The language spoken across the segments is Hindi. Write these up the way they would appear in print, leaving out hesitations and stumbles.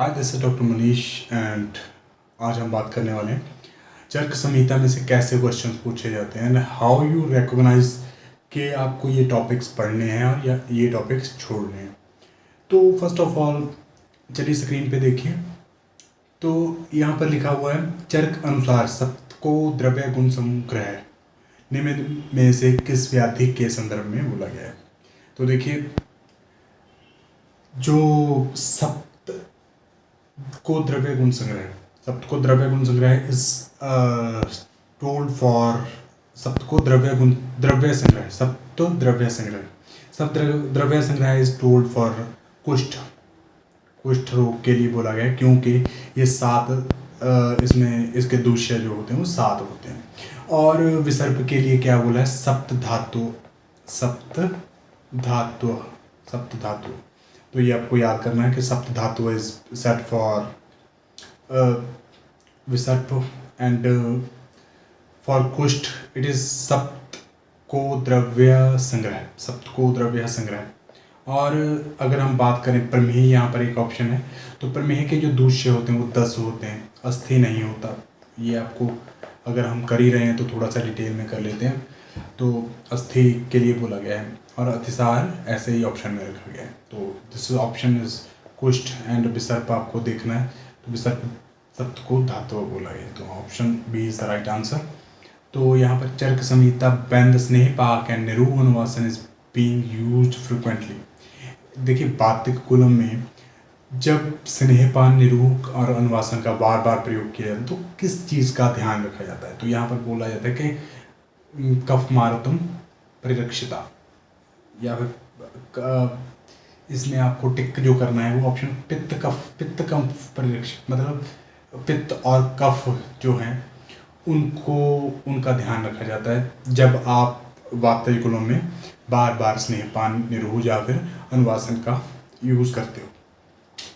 Hi, this is doctor Manish and आज हम बात करने वाले हैं चरक संहिता में से कैसे क्वेश्चंस पूछे जाते हैं एंड हाउ यू रिकॉग्नाइज कि आपको ये टॉपिक्स पढ़ने हैं और या ये टॉपिक्स छोड़ने हैं। तो फर्स्ट ऑफ ऑल चलिए स्क्रीन पे देखिए। तो यहाँ पर लिखा हुआ है चरक अनुसार सप्त को द्रव्य गुण संग्रह निम्न में से किस व्याधि के संदर्भ में बोला गया है। तो देखिए, जो सप्त को द्रव्य गुण संग्रह इज टोल्ड फॉर सप्त द्रव्य संग्रह इज टोल्ड फॉर कुष्ठ रोग के लिए बोला गया है, क्योंकि ये इसमें इसके दूष्य जो होते हैं वो 7 होते हैं। और विसर्प के लिए क्या बोला है, सप्त धातु। तो ये आपको याद करना है कि सप्त धातु इज सेट फॉर विसर्प एंड फॉर कुष्ठ इट इज सप्त को द्रव्य संग्रह। और अगर हम बात करें प्रमेह, यहाँ पर एक ऑप्शन है, तो प्रमेह के जो दूष्य होते हैं वो 10 होते हैं, अस्थि नहीं होता। ये आपको अगर हम कर ही रहे हैं तो थोड़ा सा डिटेल में कर लेते हैं। तो अस्थि के लिए बोला गया है और अतिसार ऐसे ही ऑप्शन में रखा गया है। तो दिस ऑप्शन इज कुष्ठ एंड विसर्प आपको देखना है। तो विसर्प सप्त को धातु बोला गया है, तो option B is the right answer. तो यहाँ पर चरक संहिता बैंड स्नेह पाक एंड निरूह अनुवासन इज बीइंग यूज्ड फ्रिक्वेंटली। देखिए, वार्तिक कुलम में जब स्नेहपान, निरूह और अनुवासन का बार बार प्रयोग किया जाता है तो किस चीज़ का ध्यान रखा जाता है। तो यहाँ पर बोला जाता है कि कफ मारतम परिरक्षिता, या फिर इसमें आपको टिक जो करना है वो ऑप्शन पित्त कफ परिरक्षित, मतलब पित्त और कफ जो हैं उनका ध्यान रखा जाता है जब आप वार्तिक कुलम में बार बार स्नेहपान, निरूह या फिर अनुवासन का यूज़ करते हो।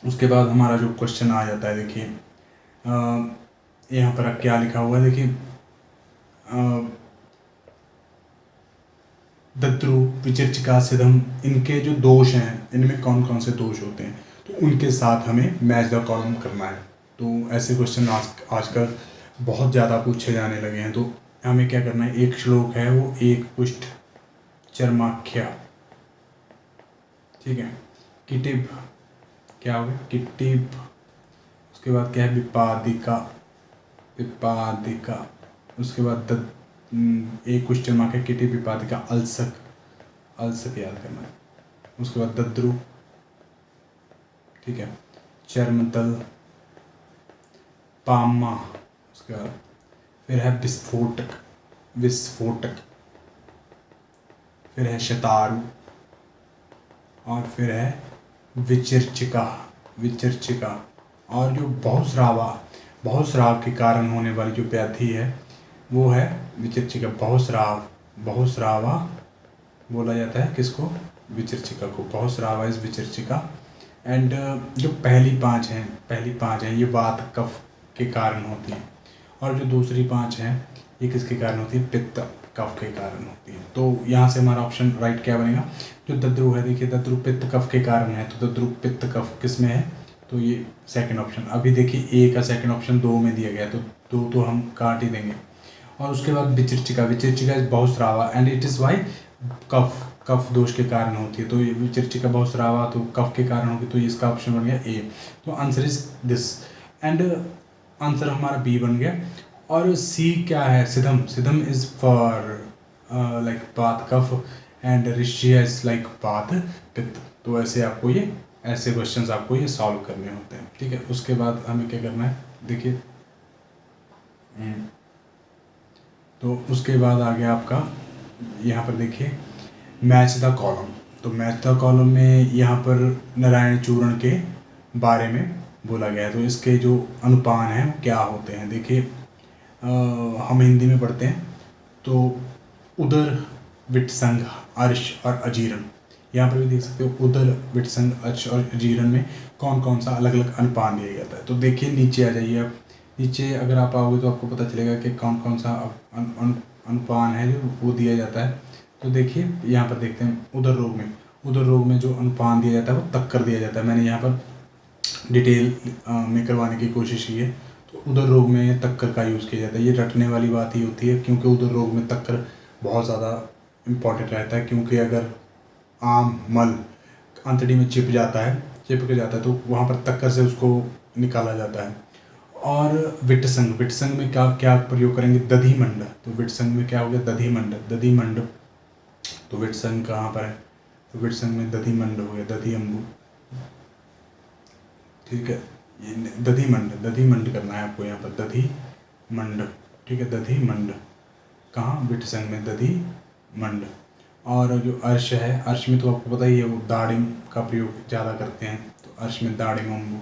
उसके बाद हमारा जो क्वेश्चन आ जाता है, देखिए यहाँ पर क्या लिखा हुआ है। देखिए, दद्रु, विचर्चिका, सिधम, इनके जो दोष हैं, इनमें कौन कौन से दोष होते हैं, तो उनके साथ हमें मैच द कॉलम करना है। तो ऐसे क्वेश्चन आजकल बहुत ज़्यादा पूछे जाने लगे हैं। तो हमें क्या करना है, एक श्लोक है वो एक पुष्ट चर्माख्या, ठीक है, किटिब क्या हो गया, किटिब। उसके बाद क्या है, विपादिका। उसके बाद एक कुछ चर्माख्या, किटिब, विपादिका, अलसक याद करना है। उसके बाद दद्रु, ठीक है, चर्मतल, पामा। उसके बाद फिर है विस्फोटक, फिर है शतारु, और फिर है विचर्चिका। और जो बहुस्राव के कारण होने वाली जो व्याधि है वो है विचर्चिका। बहुस्रावा बोला जाता है किसको, विचर्चिका को। बहुस्रावा इज विचर्चिका। एंड जो पहली पांच हैं ये वात कफ के कारण होती हैं, और जो दूसरी 5 हैं ये किसके कारण होती है, पित्त कफ के कारण होती है। तो यहाँ से हमारा ऑप्शन राइट क्या बनेगा, जो दद्रु है। देखिए, दद्रु पित्त कफ के कारण है, तो दद्रु पित्त कफ किस में है, तो ये सेकंड ऑप्शन। अभी देखिए ए का सेकंड ऑप्शन 2 में दिया गया, तो 2 तो हम काट ही देंगे। और उसके बाद विचर्चिका इज बहुस्रावा एंड इट इज़ वाई कफ दोष के कारण होती है। तो ये विचर्चिका बहुस्रावा तो कफ के कारण होगी, तो इसका ऑप्शन बन गया ए। तो answer is this and answer हमारा बी बन गया। और सी क्या है, सिधम इज फॉर लाइक बात कफ एंड ऋषिया इज लाइक बात पित्त। तो ऐसे क्वेश्चंस आपको ये सॉल्व करने होते हैं, ठीक है। उसके बाद हमें क्या करना है, देखिए, तो उसके बाद आ गया आपका यहाँ पर देखिए मैच द कॉलम। तो मैच द कॉलम में यहाँ पर नारायण चूर्ण के बारे में बोला गया है। तो इसके जो अनुपान हैं वो क्या होते हैं, देखिए हम हिंदी में पढ़ते हैं। तो उदर, विटसंग, अर्श और अजीरण, यहाँ पर भी देख सकते हो उदर, विटसंग, अर्श और अजीरण में कौन कौन सा अलग अलग अनुपान दिया जाता है। तो देखिए नीचे आ जाइए आप। नीचे अगर आप आओगे तो आपको पता चलेगा कि कौन कौन सा अनुपान है जो वो दिया जाता है। तो देखिए यहाँ पर देखते हैं उदर रोग में जो अनुपान दिया जाता है वो तक्कर दिया जाता है। मैंने यहाँ पर डिटेल में करवाने की कोशिश की है। तो उदर रोग में तक्कर का यूज़ किया जाता है। ये रटने वाली बात ही होती है, क्योंकि उदर रोग में तक्कर बहुत ज़्यादा इम्पॉर्टेंट रहता है, क्योंकि अगर आम मल आंतड़ी में चिपक जाता है तो वहाँ पर तक्कर से उसको निकाला जाता है। और विटसंग में क्या क्या प्रयोग करेंगे? दधिमंड। तो विटसंग में क्या हो गया? दधिमंड। तो विटसंग कहाँ पर है? तो विटसंग में दधिमंड हो गया, दधि अम्बु, ठीक है। ये दधिमंड करना है आपको यहाँ पर, दधिमंड, ठीक है, दधिमंड। कहाँ? विटसंग में दधिमंड। और जो अर्श है, अर्श में तो आपको पता ही है, वो दाड़िम का प्रयोग ज़्यादा करते हैं, तो अर्श में दाड़िम अम्बु।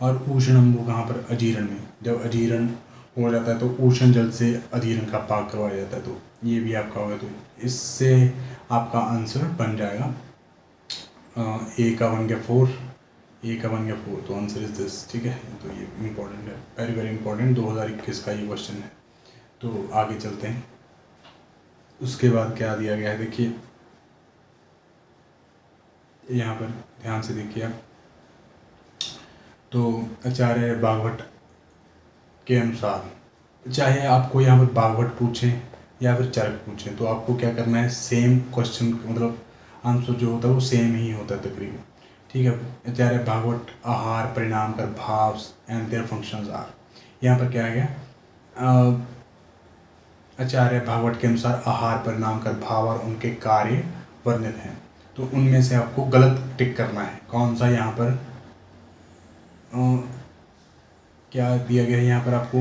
और उष्ण अम्बु कहाँ पर? अजीर्ण में। जब अजीर्ण हो जाता है तो उष्ण जल से अजीर्ण का पाक करवाया जाता है। तो ये भी आपका होगा। तो इससे आपका आंसर बन जाएगा ए का बन गया 4, तो आंसर इज दिस, ठीक है। तो ये इम्पोर्टेंट है, वेरी वेरी इंपॉर्टेंट, 2021 का ये क्वेश्चन है। तो आगे चलते हैं। उसके बाद क्या दिया गया है, देखिए यहाँ पर ध्यान से देखिए आप। तो आचार्य बागवट के अनुसार, चाहे आपको यहाँ पर बागवट पूछें या फिर चरक पूछें, तो आपको क्या करना है? सेम क्वेश्चन, मतलब आंसर जो होता है वो सेम ही होता है तकरीबन, ठीक है। आचार्य भागवत आहार परिणाम कर भाव एंड देयर फंक्शंस आर। यहाँ पर क्या आ गया? आचार्य भागवत के अनुसार आहार परिणाम कर भाव और उनके कार्य वर्णित हैं। तो उनमें से आपको गलत टिक करना है। कौन सा? यहाँ पर क्या दिया गया है यहाँ पर आपको?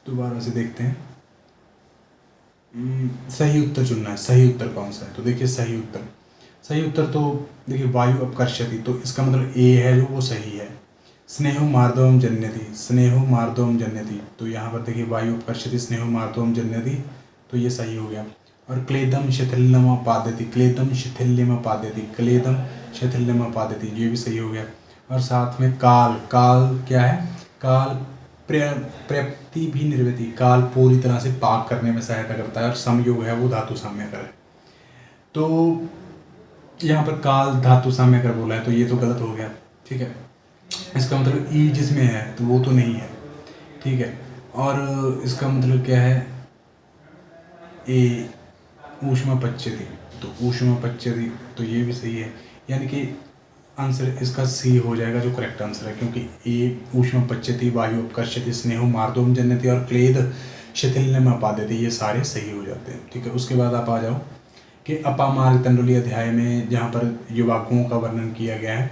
दोबारा से देखते हैं। सही उत्तर चुनना है। सही उत्तर कौन सा है? तो देखिए सही उत्तर तो देखिए वायु अपकर्षति, तो इसका मतलब ए है जो वो सही है। स्नेहो मार्दवम जन्यति, तो यहाँ पर देखिए वायु अपकर्षति स्नेहो मार्दवम जन्यति, तो ये सही हो गया। और क्लेदम शिथिल्यम अपाद्यति, ये भी सही हो गया। और साथ में काल क्या है? काल प्रयप्ति भी निर्वृति, काल पूरी तरह से पाक करने में सहायता करता है। और समयोग है वो धातु साम्यकर है। तो यहाँ पर काल धातु साम्यकर बोला है, तो ये तो गलत हो गया, ठीक है। इसका मतलब ई जिसमें है तो वो तो नहीं है, ठीक है। और इसका मतलब क्या है? ए ऊष्मापच्यति, तो ऊष्मापच्यति, तो ये भी सही है। यानी कि आंसर इसका सी हो जाएगा, जो करेक्ट आंसर है, क्योंकि ए ऊष्मापच्यति, वायु अपकर्षति, स्नेहो मार्दवम जन्यति और क्लेद शिथिल्यम अपाद्यति, ये सारे सही हो जाते हैं, ठीक है। उसके बाद आप आ जाओ कि अपामार्ग तंडुली अध्याय में जहाँ पर युवागुओं का वर्णन किया गया है,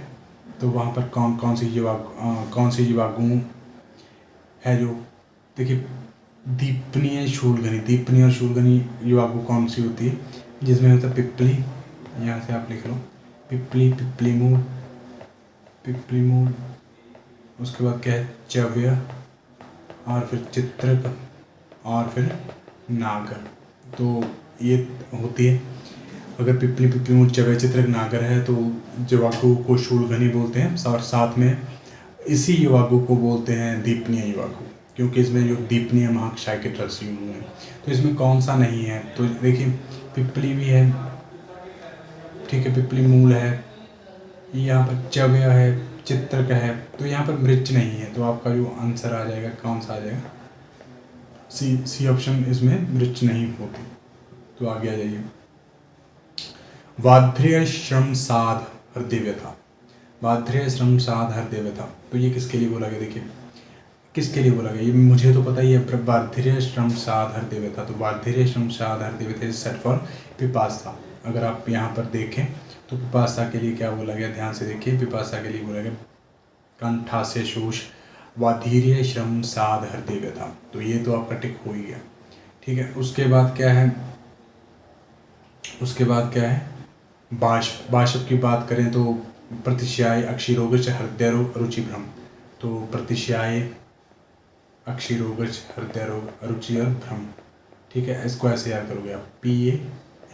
तो वहाँ पर कौन सी युवागु है? जो देखिए दीपनी और शूलघनी युवागु कौन सी होती है? जिसमें होता है पिप्पली, यहाँ से आप लिख लो पिप्पली मूल, उसके बाद क्या है? चव्य, और फिर चित्रक, और फिर नागर। तो ये होती है, अगर पिप्पली मूल चव्य चित्रक नागर है तो युवागु को शूलघनी बोलते हैं, और साथ में इसी युवागु को बोलते हैं दीपनीय युवागु, क्योंकि इसमें जो दीपनीय महाक्षय के ड्रग्स यूज हुए हैं। तो इसमें कौन सा नहीं है? तो देखिए पिप्पली भी है, ठीक है, पिप्पली मूल है, यहाँ पर चव्य है, चित्रक है, तो यहाँ पर मृच नहीं है। तो आपका जो आंसर आ जाएगा कौन सा आ जाएगा? सी ऑप्शन, इसमें मृच नहीं होती। तो आगे आ जाइए। वाध्य श्रम साध हृदय व्यथा, तो ये किसके लिए बोला गया? देखिए किसके लिए बोला गया? ये मुझे तो पता ही है, वाध्य श्रम साध हृदय व्यथा। तो वाध्य श्रम साध हृदय व्यथा इज सेट फॉर पिपासा। अगर आप यहाँ पर देखें तो पिपासा के लिए क्या बोला गया? ध्यान से देखिए, पिपासा के लिए बोला गया कंठास्य शोष वाधीर्य श्रम साध हृदय व्यथा। तो ये तो आपका टिक हो ही गया, ठीक है। उसके बाद क्या है? बाष्प की बात करें तो प्रतिश्याय अक्षिरोगच हृदय रोग अरुचि भ्रम। तो प्रतिश्याय अक्षिरोगच हृदय रोग अरुचि और भ्रम, ठीक है। इसको ऐसे याद करोगे आप, PA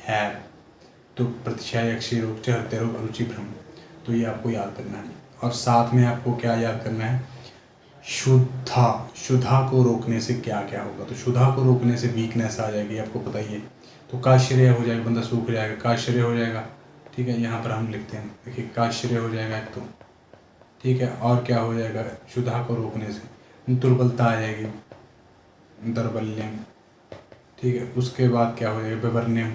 है, तो प्रतिश्याय अक्षिरोगच हृदय रोग अरुचि भ्रम, तो ये आपको याद करना है। और साथ में आपको क्या याद करना है? शुद्धा को रोकने से क्या क्या होगा? तो शुद्धा को रोकने से वीकनेस आ जाएगी, आपको पता ही है। तो काश्रय हो जाएगा, बंदा सूख जाएगा, काश्रय हो जाएगा, ठीक है। यहाँ पर हम लिखते हैं, देखिए काश्रय हो जाएगा एक तो, ठीक है। और क्या हो जाएगा, क्षुधा को रोकने से दुर्बलता आ जाएगी, दौर्बल्यम। ठीक है। उसके बाद क्या हो जाएगा, विवर्ण्यम।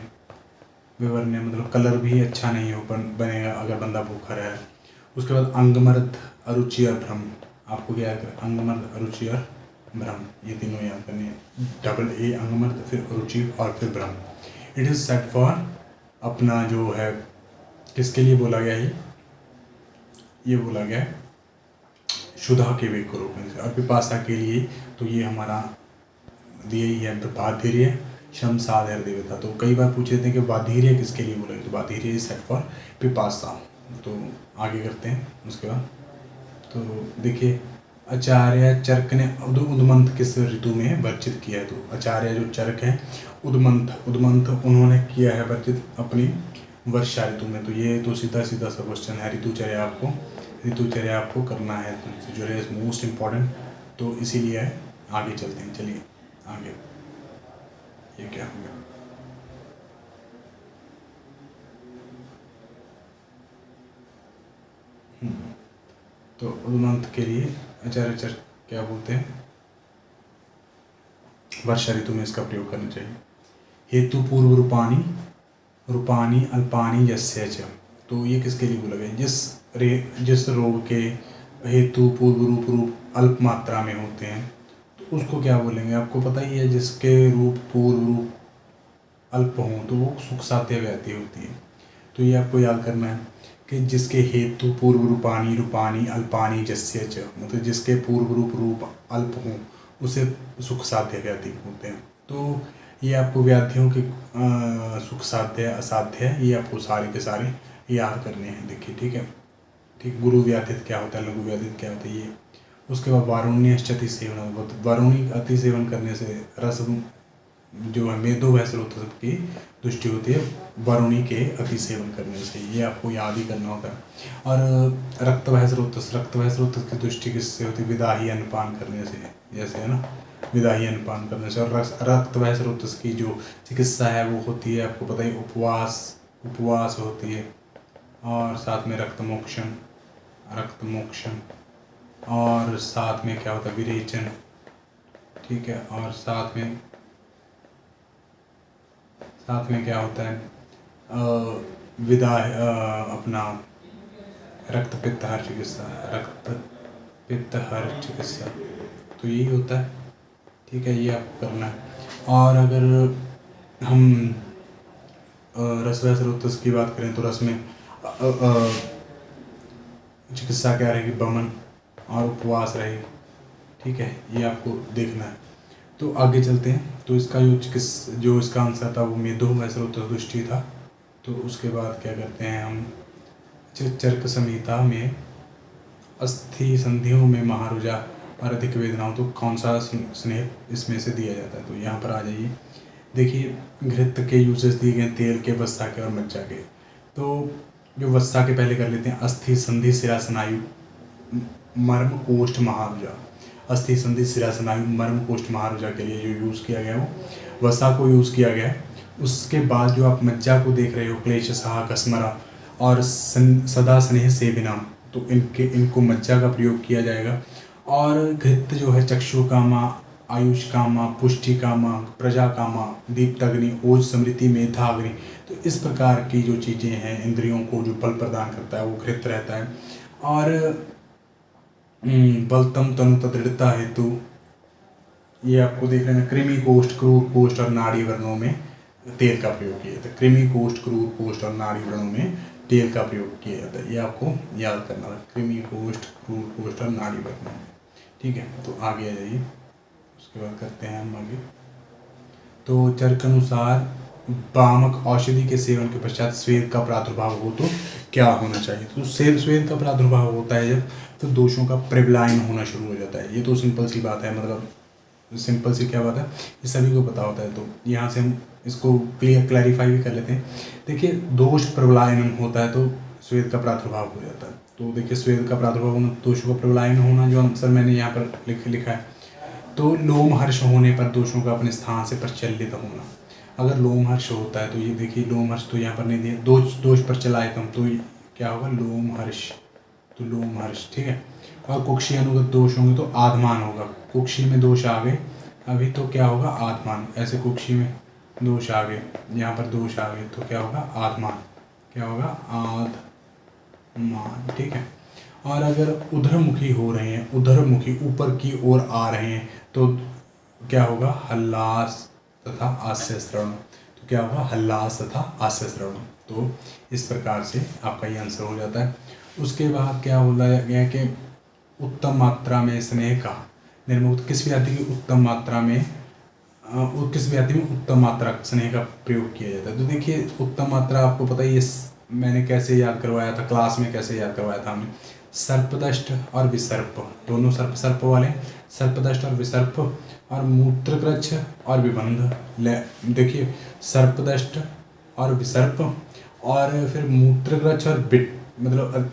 विवर्ण्यम मतलब कलर भी अच्छा नहीं हो बनेगा अगर बंदा भूखा रहा है। उसके बाद अंगमर्द, अरुचि और भ्रम। आपको क्या याद करें, अंगमर्द, अरुचि और भ्रम, ये तीनों याद करनी है। डबल ए, अंगमर्द, फिर अरुचि और फिर भ्रम। इट इज़ सेट फॉर अपना जो है, किसके लिए बोला गया है, ये बोला गया है क्षुधा के वेग को रोकने से। और पिपासा के लिए तो ये हमारा दिया ही है, बाधीर्य, श्रम, साधैर्य, देवता। तो कई बार पूछ लेते हैं कि बाधीर्य किसके लिए बोला गया, तो बाधीर्य इज सेट फॉर पिपासा। तो आगे करते हैं उसके बाद। तो देखिए, आचार्य चरक ने उदमंथ किस ऋतु में वर्जित किया है, तो आचार्य जो चरक है उदमंथ उन्होंने किया है वर्जित अपनी वर्षा ऋतु में। तो ये तो सीधा सीधा सा क्वेश्चन है, ऋतुचर्या आपको करना है, तो जो है मोस्ट इम्पॉर्टेंट, तो इसीलिए आगे चलते हैं। चलिए आगे, ये क्या हो गया, तो उदमंथ के लिए आचार्य चरक क्या बोलते हैं, वर्षा ऋतु में इसका प्रयोग करना चाहिए। हेतु पूर्व रूपानी अल्पानी यस्य च। तो ये किसके लिए बोला गया, जिस रोग के हेतु रूप अल्प मात्रा में होते हैं, तो उसको क्या बोलेंगे, आपको पता ही है। जिसके पूर्व रूप अल्प हों तो वो सुख साध्य व्याधि होती है। तो ये आपको याद करना है कि जिसके हेतु पूर्व रूपानी अल्पानी जस्य च, मतलब जिसके पूर्व रूप अल्प हों उसे सुख साध्य व्याधि होते हैं। तो ये आपको व्याधियों के सुख साध्य असाध्य, ये आपको सारे के सारे याद करने हैं। देखिए, ठीक है, ठीक। गुरु व्याधित क्या होता है, लघु व्याधित क्या होता है, ये। उसके बाद वारुण्यश्च सेवन, वारुणी अति सेवन करने से रस जो है मेदो वह स्रोत की दृष्टि होती है वारुणी के अति सेवन करने से, ये आपको याद ही करना होता है। और रक्त वह स्रोत की दृष्टि किससे होती है, विदाही अन्नपान करने से, जैसे है ना, विदाही अन्नपान करने से। और रक्त वह स्रोत की जो चिकित्सा है वो होती है, आपको पता ही, उपवास होती है। और साथ में रक्त मोक्षण, और साथ में क्या होता है, विरेचन। ठीक है। और साथ में क्या होता है, अपना रक्त पित्त हर चिकित्सा, तो यही होता है। ठीक है, ये आपको करना है। और अगर हम रसवह स्रोतस की बात करें तो रस में चिकित्सा क्या रहेगी, बमन और उपवास रहेगी। ठीक है, ये आपको देखना है। तो आगे चलते हैं। तो इसका जो इसका आंसर था वो मेदो वह स्रोतस दृष्टि था। तो उसके बाद क्या करते हैं हम, चरक संहिता में अस्थि संधियों में महारुजा और अधिक वेदनाओं, तो कौन सा स्नेह इसमें से दिया जाता है, तो यहाँ पर आ जाइए। देखिए, घृत के यूजेस दिए गए, तेल के, वस्सा के और मज्जा के। तो जो वस्सा के पहले कर लेते हैं, अस्थि संधि सिरा स्नायु मर्म कोष्ठ महारुजा। अस्थि संधि सिरा स्नायु मर्म कोष्ठ महारुजा के लिए जो यूज़ किया गया वो वसा को यूज़ किया गया है। उसके बाद जो आप मज्जा को देख रहे हो, क्लेश सहा कसमरा और सदा स्नेह सेविनाम, तो इनको मज्जा का प्रयोग किया जाएगा। और घृत जो है चक्षु कामा, आयुष कामा, पुष्टि कामा, प्रजा कामा, दीप्ताग्नि, ओज समृद्धि, मेधाग्नि। तो इस प्रकार की जो चीज़ें हैं, इंद्रियों को जो बल प्रदान करता है वो घृत रहता है। और बलतम तनु दृढ़ता हेतु, ये आपको देख लेना, कृमि कोष्ठ, क्रूर कोष्ठ और नाड़ी वर्णों में तेल का प्रयोग किया जाता है। कृमि कोष्ठ, क्रूर कोष्ठ और नाड़ी वर्णों में तेल का प्रयोग किया जाता है, ये आपको याद करना है। कृमि कोष्ठ, क्रूर कोष्ठ और नाड़ी वर्णों में। ठीक है, तो आगे आ जाइए। उसके बाद करते हैं हम आगे। तो चरक अनुसार वामक औषधि के सेवन के पश्चात स्वेद का प्रादुर्भाव हो तो क्या होना चाहिए, तो स्वेद का प्रादुर्भाव होता है जब तो दोषों का प्रेवलायन होना शुरू हो जाता है। ये तो सिंपल सी बात है, मतलब सिंपल सी क्या बात है, ये सभी को पता होता है। तो यहाँ से हम इसको क्लैरिफाई भी कर लेते हैं। देखिए, दोष प्रबलायन होता है तो स्वेद का प्रादुर्भाव हो जाता है। तो देखिए, स्वेद का प्रादुर्भाव होना, दोषों का प्रबलायन होना, जो आंसर मैंने यहाँ पर लिखा है। तो लोमहर्ष होने पर दोषों का अपने स्थान से प्रचलित होना। अगर लोमहर्ष होता है तो ये देखिए, लोमहर्ष तो यहाँ पर नहीं दिया, दोष पर चलाए तो ये क्या होगा, लोमहर्ष। तो लोम हर्ष, ठीक है। और कुक्षी अनुगत दोष होंगे तो आधमान होगा। कुक्षी में दोष आ गए अभी तो क्या होगा, आधमान। ऐसे कुक्षी में दोष आ गए, यहाँ पर दोष आ गए तो क्या होगा, आधमान, क्या होगा, आधमान, ठीक है। और अगर उधरमुखी हो रहे हैं, उधरमुखी ऊपर की ओर आ रहे हैं तो क्या होगा, हल्लास तथा हास्य श्रवण। तो क्या होगा, हल्लास तथा हास्य श्रवण। तो इस प्रकार से आपका ये आंसर हो जाता है। उसके बाद क्या बोला गया कि उत्तम मात्रा में स्नेह का निर्मुक्त किस व्याधि की उत्तम मात्रा में किस व्याधि में उत्तम मात्रा स्नेह का प्रयोग किया जाता है। तो देखिए उत्तम मात्रा आपको पता ही है, मैंने कैसे याद करवाया था क्लास में, कैसे याद करवाया था हमने, सर्पदष्ट और विसर्प, दोनों सर्प सर्प वाले, सर्पदष्ट और विसर्प, और मूत्रकृच्छ और विबंध। देखिए सर्पदष्ट और विसर्प, और फिर मूत्रकृच्छ और बिट, मतलब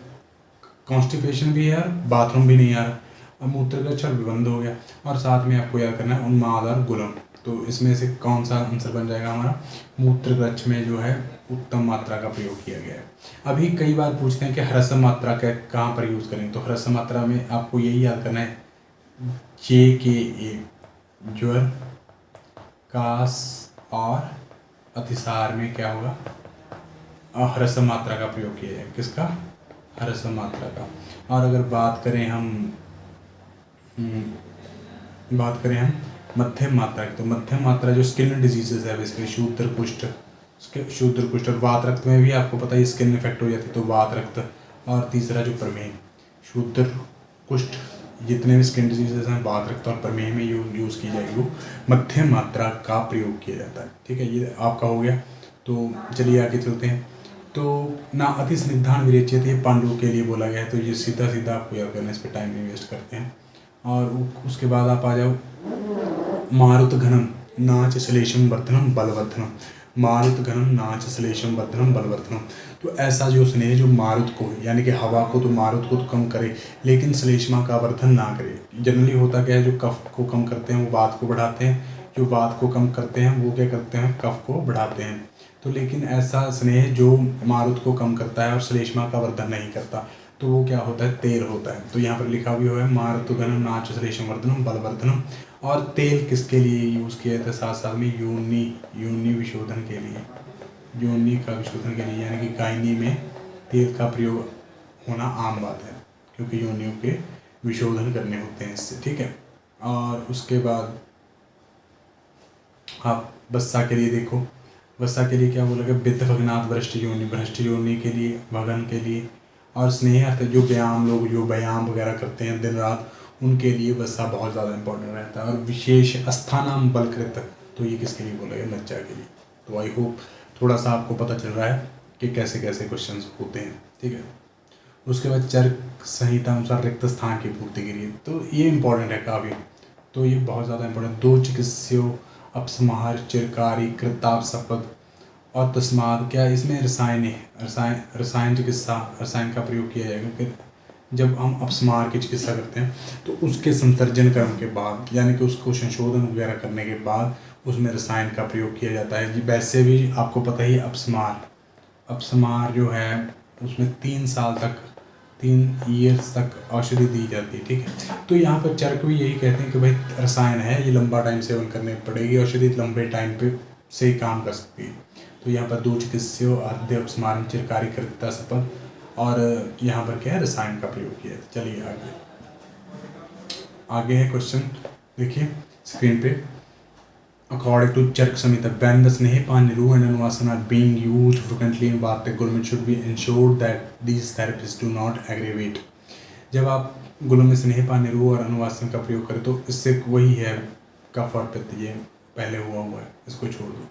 कॉन्स्टिपेशन भी है और बाथरूम भी नहीं आ रहा, और मूत्रकृच्छ और विबंध हो गया। और साथ में आपको याद करना है उन्माद और गुलम। तो इसमें से कौन सा आंसर बन जाएगा हमारा, मूत्रकृच्छ में जो है उत्तम मात्रा का प्रयोग किया गया है। अभी कई बार पूछते हैं कि ह्रस्व मात्रा का कहाँ पर यूज़ करें, तो ह्रस्व मात्रा में आपको यही याद करना है, JKA, ज्वर, कास और अतिसार में क्या होगा, ह्रस्व मात्रा का प्रयोग किया जाए। किसका, ह्रस्व मात्रा का। और अगर बात करें हम मध्यम मात्रा की, तो मध्यम मात्रा जो स्किन डिजीजेज है बेसिकली शूद्र कुष्ठ, और वात रक्त में भी आपको पता है स्किन इफेक्ट हो जाती है, तो वात रक्त। और तीसरा जो प्रमेह, शूद्र कुष्ठ, जितने भी स्किन डिजीजेज हैं वात रक्त और प्रमेह में यूज़ की जाएगी वो मध्यम मात्रा का प्रयोग किया जाता है, ठीक है। ये आपका हो गया। तो चलिए आगे चलते हैं। तो ना अति स्निग्धान विरेच्यते, ये पांडवों के लिए बोला गया है, तो ये सीधा सीधा आपको याद करना है, इस पर टाइम नहीं वेस्ट करते हैं। और उसके बाद आप आ जाओ मारुत घनम नाच श्लेषम वर्धनम बलवर्धनम, मारुत घनम नाच श्लेषम वर्धनम बलवर्धनम। तो ऐसा जो स्नेह जो मारुत को, यानी कि हवा को, तो मारुत को तो कम करे लेकिन श्लेष्मा का वर्धन ना करे। जनरली होता क्या है, जो कफ को कम करते हैं वो वात को बढ़ाते हैं, जो वात को कम करते हैं वो क्या करते हैं, कफ को बढ़ाते हैं। तो लेकिन ऐसा स्नेह जो मारुत को कम करता है और श्लेष्मा का वर्धन नहीं करता, तो वो क्या होता है, तेल होता है। तो यहाँ पर लिखा भी हुआ है मारुत घनम नाच श्लेषम वर्धनम बलवर्धनम। और तेल किसके लिए यूज़ किया जाता है, साथ साथ में योनि विशोधन के लिए, योनि का विशोधन के लिए, यानी कि गायनी में तेल का प्रयोग होना आम बात है, क्योंकि योनियों के विशोधन करने होते हैं इससे, ठीक है। और उसके बाद आप बस्सा के लिए देखो, बस्सा के लिए क्या बोला गया, वित्त भगनाथ भ्रष्ट योनि के लिए, भगन के लिए। और स्नेह अर्थ जो व्यायाम, लोग जो व्यायाम वगैरह करते हैं दिन रात, उनके लिए वसा बहुत ज़्यादा इंपॉर्टेंट रहता है। और विशेष स्थानाम बलकृत, तो ये किसके लिए बोला गया, लज्जा के लिए। तो आई होप थोड़ा सा आपको पता चल रहा है कि कैसे कैसे क्वेश्चंस होते हैं, ठीक है। उसके बाद चर्क संहिता अनुसार रिक्त स्थान की पूर्ति के लिए, तो ये इंपॉर्टेंट है काफ़ी, तो ये बहुत ज़्यादा इंपॉर्टेंट। दो चिकित्स्यो अपसमहार चिरकारी कृताप शपथ और तस्माद, क्या इसमें रसायन चिकित्सा, रसायन का प्रयोग किया जाएगा। फिर जब हम अपस्मार की चिकित्सा करते हैं तो उसके संसर्जन कर्म के बाद, यानी कि उसको संशोधन वगैरह करने के बाद उसमें रसायन का प्रयोग किया जाता है। जी वैसे भी आपको पता ही अपस्मार जो है उसमें 3 साल तक, 3 ईयर्स तक औषधि दी जाती है, ठीक है। तो यहाँ पर चर्क भी यही कहते हैं कि भाई रसायन है, ये लंबा टाइम सेवन करनी पड़ेगी, औषधि लंबे टाइम पे से ही काम कर सकती है। तो यहाँ पर दो चिकित्स्यों आद्य अपस्मार चिरकारी कृता शपथ, और यहाँ पर क्या है, रसायन का प्रयोग किया है। चलिए आगे है क्वेश्चन, देखिए स्क्रीन पे। According to Charaka Samhita, when the स्नेहपान निरू and अनुवासन are being used frequently in Vatic, government should be ensured that these therapies do not aggravate। जब आप गुलों में स्नेहपान निरू और अनुवासन का प्रयोग करें तो इससे वही है कफ और पित्त, ये पहले हुआ है, इसको छोड़ दो।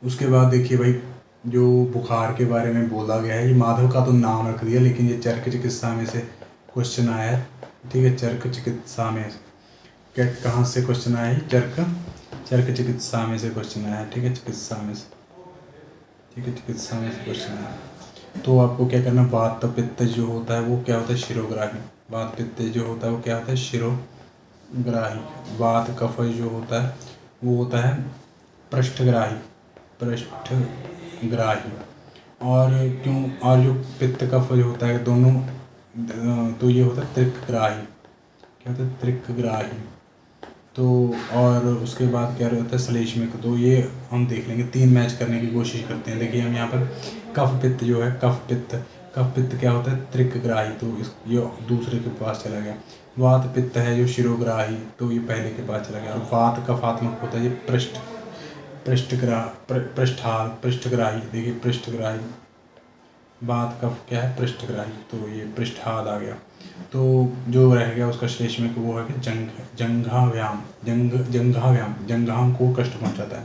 उसके बाद देखिए भाई जो बुखार के बारे में बोला गया है, ये माधव का तो नाम रख दिया, लेकिन ये चर्क चिकित्सा में से क्वेश्चन आया है, ठीक है। चर्क चिकित्सा में क्या, कहाँ से क्वेश्चन आया है, चर्क चिकित्सा में से क्वेश्चन आया है, ठीक है। चिकित्सा में से, ठीक है, चिकित्सा में से क्वेश्चन आया। तो आपको क्या करना, वात पित्त जो होता है वो क्या होता है, शिरोग्राही। वात पित्त जो होता है वो क्या होता है, शिरोग्राही। वात कफ जो होता है वो होता है पृष्ठग्राही। और क्यों, और जो पित्त कफ जो होता है दोनों, तो ये होता है त्रिकग्राही। क्या होता है? त्रिकग्राही। तो और उसके बाद क्या रहता है? श्लेष्मिक। तो ये हम देख लेंगे, 3 मैच करने की कोशिश करते हैं। देखिए हम यहाँ पर कफ पित्त जो है, कफ पित्त क्या होता है? त्रिकग्राही, तो ये दूसरे के पास चला गया। वात पित्त है जो शिरोग्राही, तो ये पहले के पास चला गया। और वात कफात्मक होता है ये पृष्ठग्राही। देखिए पृष्ठग्राही। वात कफ क्या है? पृष्ठग्राही, तो ये पृष्ठाद आ गया। तो जो रह गया उसका श्लेष्मिक वो है कि जंघाव्याम। जंघाओं को कष्ट पहुंचाता है।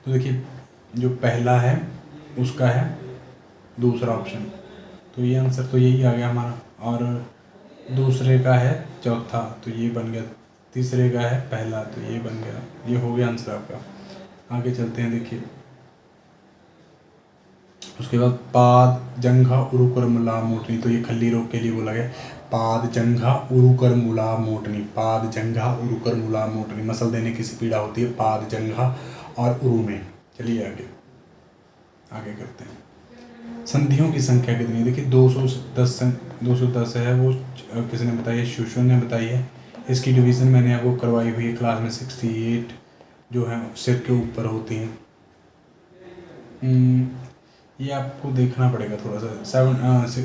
तो देखिए जो पहला है उसका है दूसरा ऑप्शन, तो ये आंसर तो यही आ गया हमारा। और दूसरे का है चौथा, तो ये बन गया। तीसरे का है पहला, तो ये बन गया। ये हो गया आंसर आपका। आगे चलते हैं। देखिए उसके बाद पाद जंघा उरुकर मुला मोटनी, तो ये खल्ली रोग के लिए बोला गया। पाद जंघा उरुकर मुला मोटनी, पाद जंघा उरुकर मुला मोटनी, मसल देने की सी पीड़ा होती है पाद जंघा और उरु में। चलिए आगे करते हैं। संधियों की संख्या कितनी है? देखिए 210 है, वो किसने बताई है? शुशु ने बताई है। इसकी डिवीज़न मैंने आपको करवाई हुई है क्लास में। 68 जो है सिर के ऊपर होती हैं। ये आपको देखना पड़ेगा थोड़ा सा।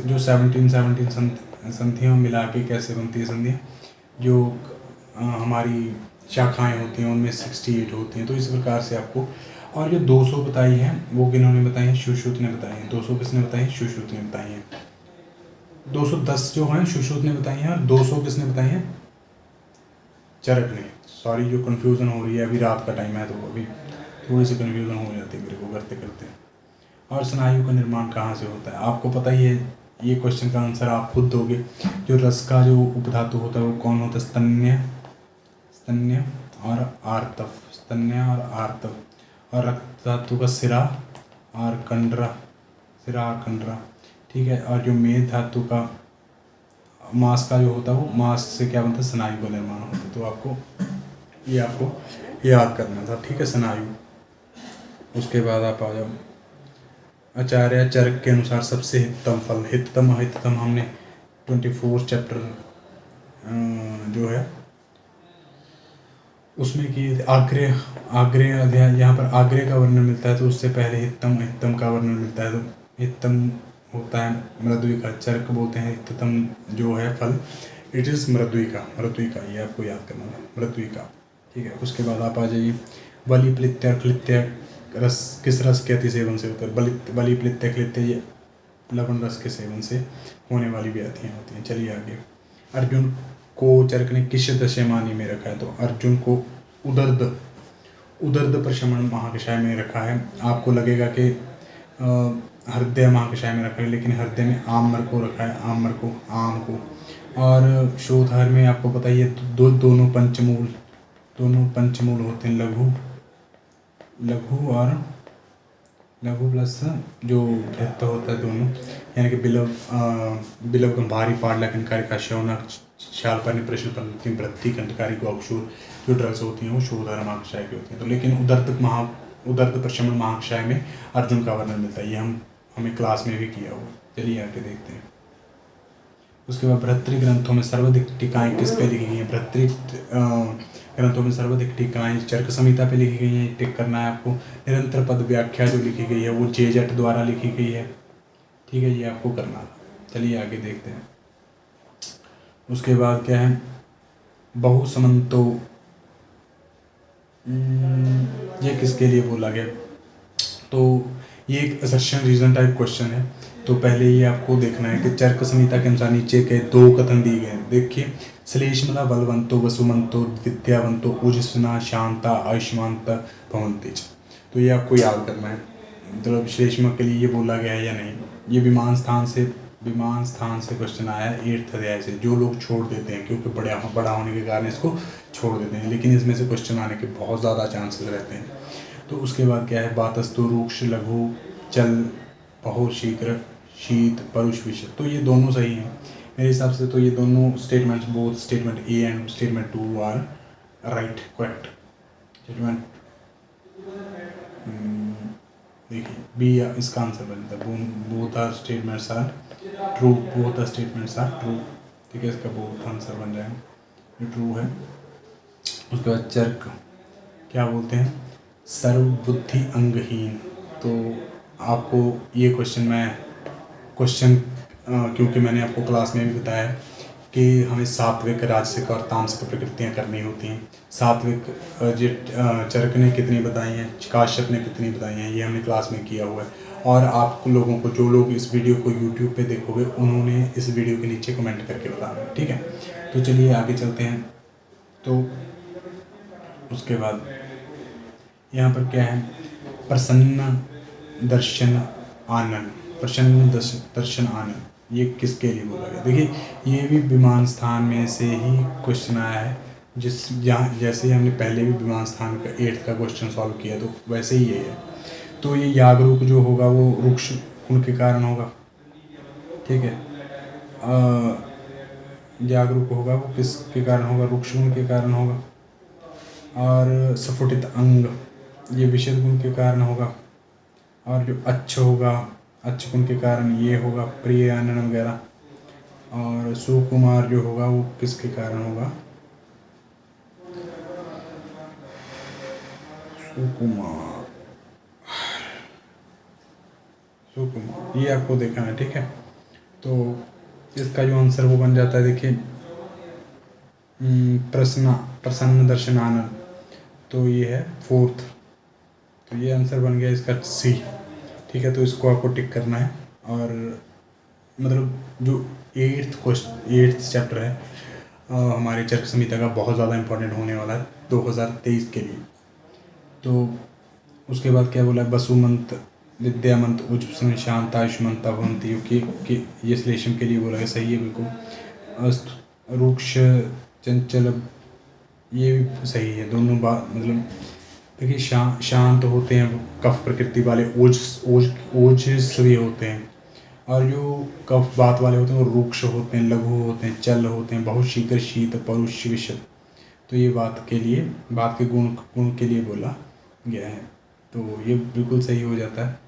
जो 17 संधियाँ मिला के कैसे बनती है संधियाँ, जो हमारी शाखाएं होती हैं उनमें 68 होती हैं, तो इस प्रकार से आपको। और जो 200 बताई है वो किन्होंने बताई है? सुश्रुत ने बताई है। 200 किसने बताई है? सुश्रुत ने बताई है। 210 जो है सुश्रुत ने बताई है, और 200 किसने बताई है? चरक ने। सॉरी जो कन्फ्यूज़न हो रही है, अभी रात का टाइम है तो अभी थोड़ी सी कन्फ्यूज़न हो जाती है मेरे को करते करते। और स्नायु का निर्माण कहाँ से होता है? आपको पता ही है, ये क्वेश्चन का आंसर आप खुद दोगे। जो रस का जो उपधातु होता है वो कौन होता है? स्तन्य और आर्तव। स्तन्य और आर्तव। और रक्त धातु का सिरा और कंडरा। ठीक है। और जो मेद धातु का मांस का जो होता है, वो मांस से क्या बनता है? स्नायु का निर्माण होता है। तो आपको याद करना था, ठीक है, स्नायु। उसके बाद आप आ जाओ। आचार्य चरक के अनुसार सबसे हितम फल। हितम हमने 24 चैप्टर जो है उसमें कि आग्रह अध्याय, यहाँ पर आग्रह का वर्णन मिलता है, तो उससे पहले हितम का वर्णन मिलता है। तो हितम होता है मृद्विका। चरक बोलते हैं हितम जो है फल, इट इज़ मृद्विका। ये आपको याद करना है, मृद्विका। ठीक है। उसके बाद आप आ जाइए। बलि प्लित्य और क्लित्य रस किस रस के अति सेवन से होता है? बलि प्लित्य क्लित्य ये लवण रस के सेवन से होने वाली व्याधियाँ होती हैं। चलिए आगे। अर्जुन को चरक ने किस दशमानी में रखा है? तो अर्जुन को उदर्द प्रशमन महाकषाय में रखा है। आपको लगेगा कि हृदय महाकषाय में रखा है, लेकिन हृदय में आम्र को रखा है, आम को। और शोधार में आपको पता ही है दोनों पंचमूल होते हैं, लघु प्लस जो वृत्त होता है दोनों, यानी कि बिलव गंभारी पाडला कंटकारी का शौनक शाल पर प्रश्न पर वृत्ति कंटकारी को अक्षूर जो ड्रग्स होती हैं वो शोधर महाकषाय की होती हैं। तो लेकिन उदर्द प्रशमन महाकषाय में अर्जुन का वर्णन मिलता है। ये हमें क्लास में भी किया हुआ। चलिए आगे देखते हैं। उसके बाद भर्तृ ग्रंथों में सर्वाधिक टीकाएँ किस पे लिखी गई हैं? भर्तृ ग्रंथों में सर्वाधिक टीकाएँ चरक संहिता पे लिखी गई हैं, टिक करना है आपको। निरंतर पद व्याख्या जो लिखी गई है वो जेजट द्वारा लिखी गई है, ठीक है, ये आपको करना था। चलिए आगे देखते हैं। उसके बाद क्या है? बहुसमंतो, ये किसके लिए बोला गया? तो ये एक असर्शन रीजन टाइप क्वेश्चन है। तो पहले ये आपको देखना है कि चरक संहिता के अनुसार नीचे के 2 कथन दिए गए हैं। देखिए, श्लेष्मला बलवंतो वसुमंतो विद्यावंतो ओजस्विना शांता आयुष्मांत भवंति। तो ये आपको याद करना है, मतलब श्लेष्म के लिए ये बोला गया है या नहीं। ये विमान स्थान से क्वेश्चन आया है 8th अध्याय से। जो लोग छोड़ देते हैं क्योंकि बड़ा होने के कारण इसको छोड़ देते हैं, लेकिन इसमें से क्वेश्चन आने के बहुत ज़्यादा चांसेस रहते हैं। तो उसके बाद क्या है? बातस्तु रूक्ष लघु चल बहुत शीघ्र शीत परुष विषय। तो ये दोनों सही हैं मेरे हिसाब से। तो ये दोनों statements, both statement A and statement 2 are right, correct. Statement देखिए बी इसका आंसर बनता है। Both are statements are true, both are statements are true. ठीक है, इसका बोथ आंसर बन जाएगा, ये ट्रू है। उसके बाद चर्क क्या बोलते हैं? सर्वबुद्धि अंगहीन। तो आपको ये क्वेश्चन क्योंकि मैंने आपको क्लास में भी बताया कि हमें सात्विक, राजसिक और तामसिक प्रकृतियाँ करनी होती हैं। सात्विक चरक ने कितनी बताई हैं, काश्यप ने कितनी बताई हैं, ये हमने क्लास में किया हुआ है। और आप लोगों को, जो लोग इस वीडियो को यूट्यूब पे देखोगे, उन्होंने इस वीडियो के नीचे कमेंट करके बताना, ठीक है। तो चलिए आगे चलते हैं। तो उसके बाद यहाँ पर क्या है? प्रसन्न दर्शन आनंद, प्रसन्न दर्शन आनंद, ये किसके लिए बोला गया? देखिए ये भी विमान स्थान में से ही क्वेश्चन आया है। जैसे ही हमने पहले भी विमान स्थान का 8th का क्वेश्चन सॉल्व किया, तो वैसे ही ये है। तो ये यागरूक जो होगा वो रुक्ष गुण के कारण होगा, ठीक है। जागरूक होगा वो किसके कारण होगा? रुक्ष गुण के कारण होगा। और स्फुटित अंग, ये विशद गुण के कारण होगा। और जो अच्छ होगा, अच्छ गुण के कारण ये होगा, प्रिय आनंद वगैरह। और सुकुमार जो होगा वो किसके कारण होगा? सुकुमार, ये आपको देखना है, ठीक है। तो इसका जो आंसर वो बन जाता है, देखिए प्रसन्न दर्शन आनंद, तो ये है 4th। तो ये आंसर बन गया इसका सी, ठीक है। तो इसको आपको टिक करना है। और मतलब जो 8th चैप्टर है हमारे चरक संहिता का, बहुत ज़्यादा इंपॉर्टेंट होने वाला है 2023 के लिए। तो उसके बाद क्या बोला? वसुमंत, विद्यामंत, उज्जव, शांत, आयुष्मंता भवंती, कि ये श्लेषम के लिए बोला है, सही है बिल्कुल। रुक्ष, चंचल, ये भी सही है, दोनों बात। मतलब देखिए शांत होते हैं कफ प्रकृति वाले, ओजस्वी होते हैं। और जो कफ बात वाले होते हैं वो रुक्ष होते हैं, लघु होते हैं, चल होते हैं, बहुत शीघ्र, शीत, परुष, विशद। तो ये बात के गुण के लिए बोला गया है। तो ये बिल्कुल सही हो जाता है,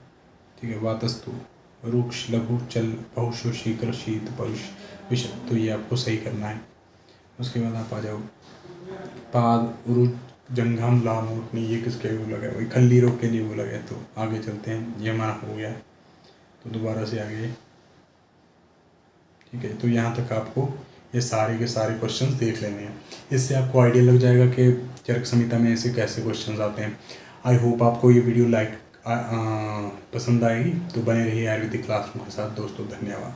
ठीक है। वातस्तु, रुक्ष, लघु, चल, बहुश, शीघ्र, शीत, परुष, विशद। तो ये आपको सही करना है। उसके बाद आप आ जाओ पाद, उरुज, जंघम, लामूटनी, ये किसके लिए बोला गया? वही खल्ली रोग के लिए बोला गया। तो आगे चलते हैं, ये हमारा हो गया, तो दोबारा से आगे, ठीक है। तो यहाँ तक आपको ये सारे के सारे क्वेश्चंस देख लेने हैं। इससे आपको आइडिया लग जाएगा कि चरक संहिता में ऐसे कैसे क्वेश्चंस आते हैं। आई होप आपको ये वीडियो पसंद आएगी। तो बने रहिए आयुर्वेदिक क्लासरूम के साथ दोस्तों। धन्यवाद।